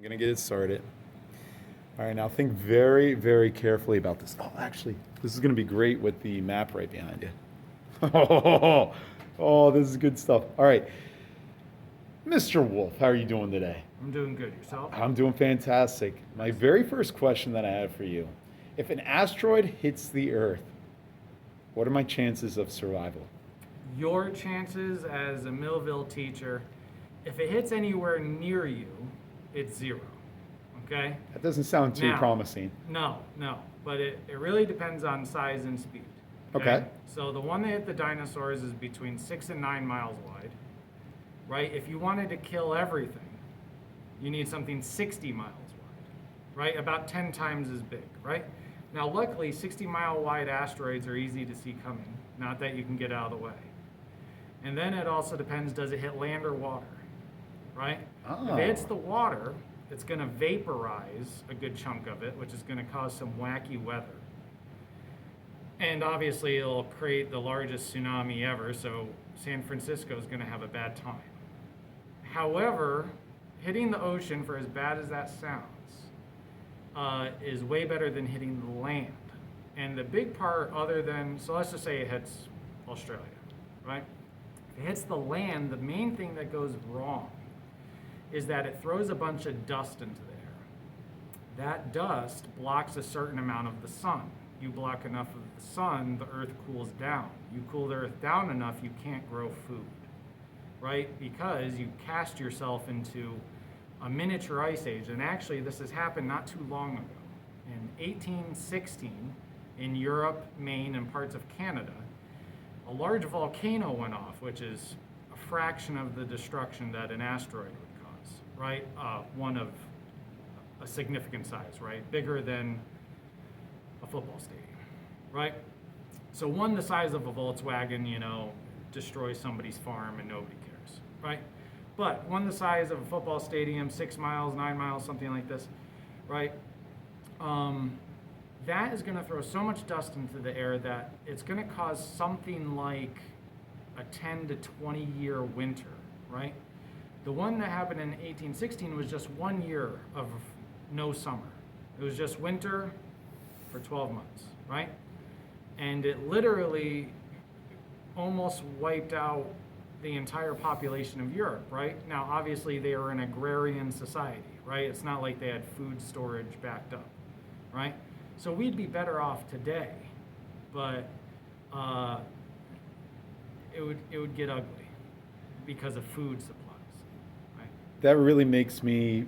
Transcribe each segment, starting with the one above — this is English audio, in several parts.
I'm gonna get it started. All right, now think very, very carefully about this. Oh, actually, this is gonna be great with the map right behind you. Oh, this is good stuff. All right, Mr. Wolf, how are you doing today? I'm doing good. Yourself? I'm doing fantastic. My very first question that I have for you: if an asteroid hits the Earth, what are my chances of survival? Your chances as a Millville teacher, if it hits anywhere near you, it's zero. Okay? That doesn't sound too Now, promising. no, but it really depends on size and speed. Okay. So the one that hit the dinosaurs is between 6 and 9 miles wide, right? If you wanted to kill everything, you need something 60 miles wide, right? About 10 times as big, right? Now, luckily, 60-mile wide asteroids are easy to see coming, not that you can get out of the way. And then it also depends, does it hit land or water, right? If it hits the water, it's going to vaporize a good chunk of it, which is going to cause some wacky weather. And obviously, it'll create the largest tsunami ever, so San Francisco is going to have a bad time. However, hitting the ocean, for as bad as that sounds, is way better than hitting the land. And the big part, other than, so let's just say it hits Australia, right? If it hits the land, the main thing that goes wrong is that it throws a bunch of dust into the air. That dust blocks a certain amount of the sun. You block enough of the sun, the earth cools down. You cool the earth down enough, you can't grow food, right? Because you cast yourself into a miniature ice age. And actually, this has happened not too long ago. In 1816, in Europe, Maine, and parts of Canada, a large volcano went off, which is a fraction of the destruction that an asteroid would cause, right? One of a significant size, right? Bigger than a football stadium, right? So one the size of a Volkswagen, destroys somebody's farm and nobody cares, right? But one the size of a football stadium, 6 miles, 9 miles, something like this, right? That is going to throw so much dust into the air that it's going to cause something like a 10 to 20 year winter, right? The one that happened in 1816 was just 1 year of no summer. It was just winter for 12 months, right? And it literally almost wiped out the entire population of Europe, right? Now, obviously, they were an agrarian society, right? It's not like they had food storage backed up, right? So we'd be better off today, but it would get ugly because of food supplies, right? That really makes me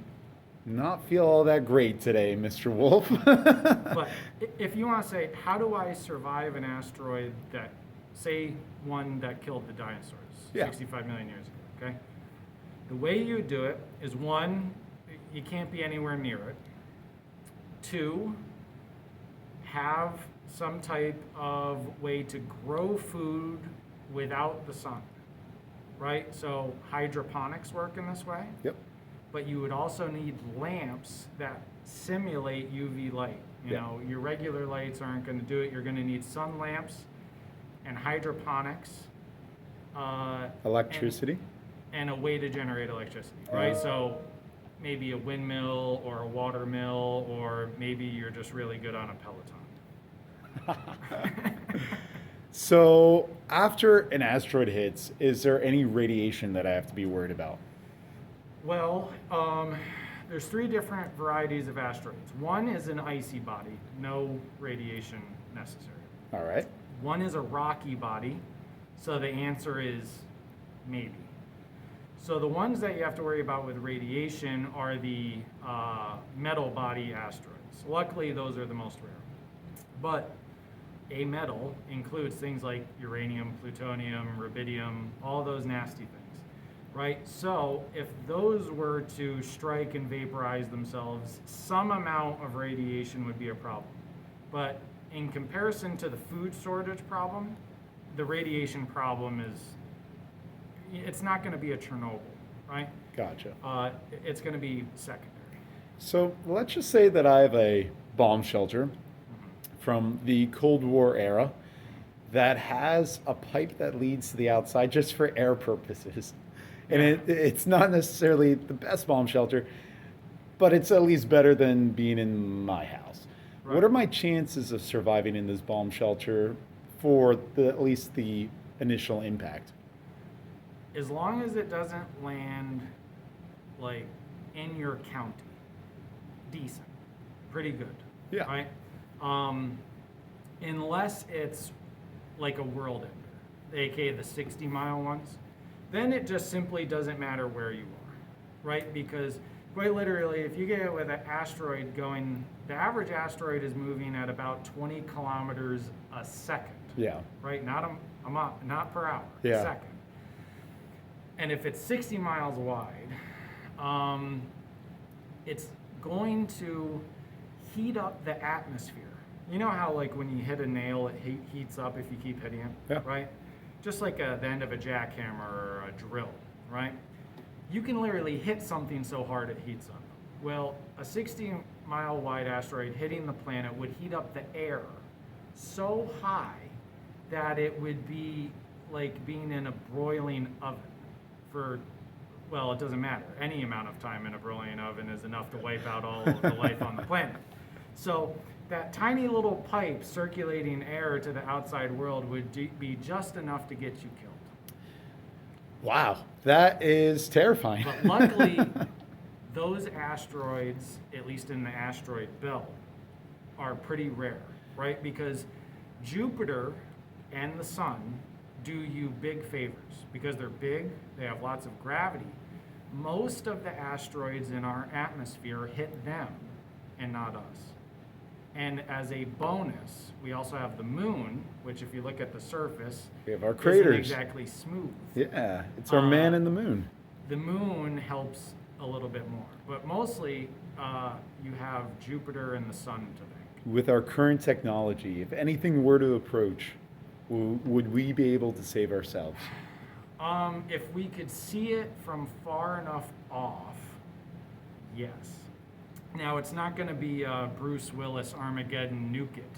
not feel all that great today, Mr. Wolf. But if you want to say, how do I survive an asteroid that, say, one that killed the dinosaurs 65 million years ago, okay? The way you would do it is, one, you can't be anywhere near it. Two, have some type of way to grow food without the sun, right? So hydroponics work in this way. Yep. But you would also need lamps that simulate UV light. Your regular lights aren't going to do it. You're going to need sun lamps and hydroponics. Electricity? And a way to generate electricity, right? So maybe a windmill or a water mill, or maybe you're just really good on a Peloton. So, after an asteroid hits, is there any radiation that I have to be worried about? Well, there's 3 different varieties of asteroids. One is an icy body, no radiation necessary. All right. One is a rocky body, so the answer is maybe. So the ones that you have to worry about with radiation are the metal body asteroids. Luckily, those are the most rare. But a metal includes things like uranium, plutonium, rubidium, all those nasty things, right? So if those were to strike and vaporize themselves, some amount of radiation would be a problem. But in comparison to the food shortage problem, the radiation problem it's not going to be a Chernobyl, right? Gotcha. It's going to be secondary. So, let's just say that I have a bomb shelter from the Cold War era that has a pipe that leads to the outside just for air purposes. And it's not necessarily the best bomb shelter. but it's at least better than being in my house. Right. What are my chances of surviving in this bomb shelter for at least the initial impact? As long as it doesn't land like in your county, decent, pretty good. Yeah. Right. Unless it's like a world ender, aka the 60-mile ones, then it just simply doesn't matter where you are, right? Because quite literally, if you get hit with an asteroid going, the average asteroid is moving at about 20 kilometers a second, Yeah. right? Not per hour, Yeah. second. And if it's 60 miles wide, it's going to heat up the atmosphere. You know how like when you hit a nail, it heats up if you keep hitting it, Yeah. right? Just like the end of a jackhammer or a drill, right? You can literally hit something so hard it heats up. Well, a 60-mile wide asteroid hitting the planet would heat up the air so high that it would be like being in a broiling oven for, well, it doesn't matter. Any amount of time in a broiling oven is enough to wipe out all of the life on the planet. So that tiny little pipe circulating air to the outside world would be just enough to get you killed. Wow, that is terrifying. But luckily, those asteroids, at least in the asteroid belt, are pretty rare, right? Because Jupiter and the sun do you big favors. Because they're big, they have lots of gravity. Most of the asteroids in our atmosphere hit them and not us. And as a bonus, we also have the moon, which if you look at the surface, We have our isn't craters. exactly smooth. Yeah, it's our man in the moon. The moon helps a little bit more, but mostly you have Jupiter and the sun to thank. With our current technology, if anything were to approach, would we be able to save ourselves? If we could see it from far enough off, yes. Now, it's not going to be Bruce Willis Armageddon nuke it.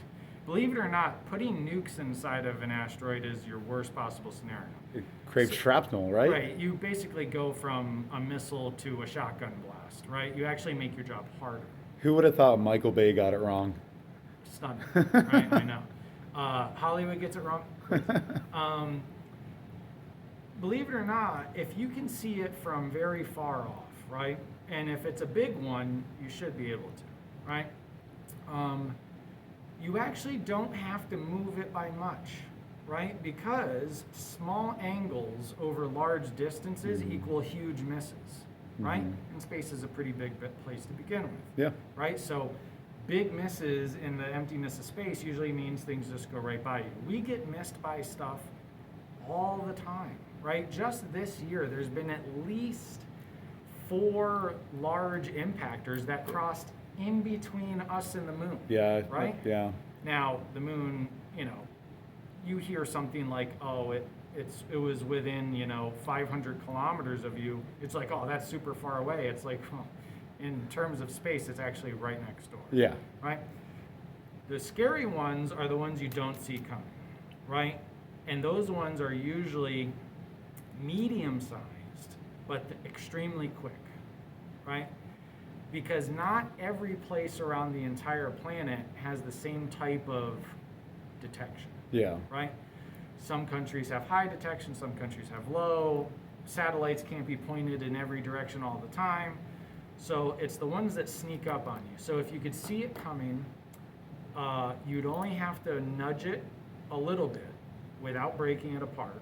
Believe it or not, putting nukes inside of an asteroid is your worst possible scenario. It craves shrapnel, right? Right. You basically go from a missile to a shotgun blast, right? You actually make your job harder. Who would have thought Michael Bay got it wrong? Stunning, right? I know. Hollywood gets it wrong. Believe it or not, if you can see it from very far off, right? And if it's a big one, you should be able to, right? You actually don't have to move it by much, right? Because small angles over large distances equal huge misses, right? And space is a pretty big place to begin with, Yeah. right? So big misses in the emptiness of space usually means things just go right by you. We get missed by stuff all the time, right? Just this year, there's been at least 4 large impactors that crossed in between us and the moon. Yeah. Right? Yeah. Now, the moon, you hear something like, oh, it was within, 500 kilometers of you. It's like, oh, that's super far away. It's like, well, in terms of space, it's actually right next door. Yeah. Right? The scary ones are the ones you don't see coming, right? And those ones are usually medium-sized, but extremely quick, right? Because not every place around the entire planet has the same type of detection, Yeah. right? Some countries have high detection, some countries have low. Satellites can't be pointed in every direction all the time. So it's the ones that sneak up on you. So if you could see it coming, you'd only have to nudge it a little bit without breaking it apart,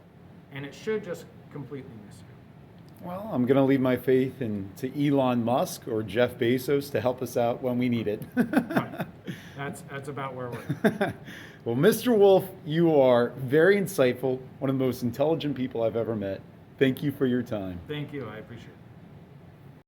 and it should just completely miss you. Well, I'm going to leave my faith to Elon Musk or Jeff Bezos to help us out when we need it. Right. That's about where we're at. Well, Mr. Wolf, you are very insightful, one of the most intelligent people I've ever met. Thank you for your time. Thank you. I appreciate it.